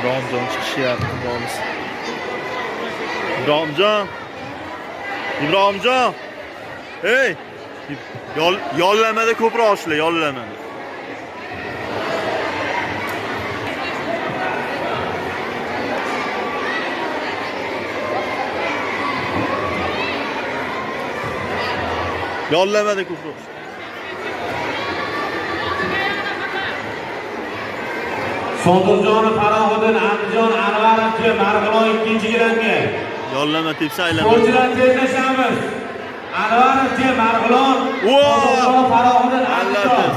İbrahimjon chiqishyapti bolis. İbrahimjon. İbrahimjon. Hey! Yollamada ko'proq ishla, yollamada. Yollamada ko'proq. Sodurjonov Farohiddin Andijon Anvarovga Marg'ilon 2-gilamga. Yollama tepsa aylama. Sportchilar tezlashamiz. Anvarovga Marg'ilon. Sodurjonov Farohiddin Andijon.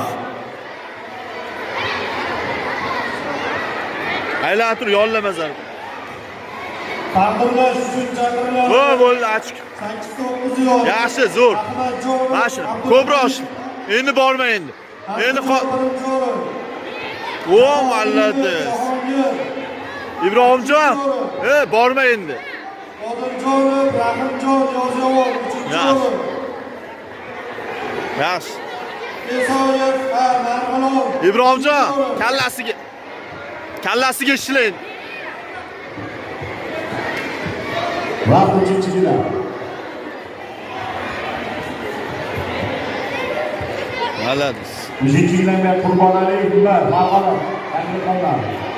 Aylanib tur, yollama zarb. Taqdirlash uchun chaqiriladi. Bo'ldi, achik. 8-9 yo'l. Yaxshi, zo'r. Mashina, ko'proq ishla. Endi borma endi. Endi malladiz. İbrahimjon, borma endi. Odiljonov, Rahimjon Yozyovon 3-o'rin. Yaxshi. Esoyev Marg'ilon. İbrahimjon, kallasiga ishlang. Vaqt 3-gilam. Malladiz. 3-gilamga Qurbonaliyev Marg'ilon. Taklif qilinadi.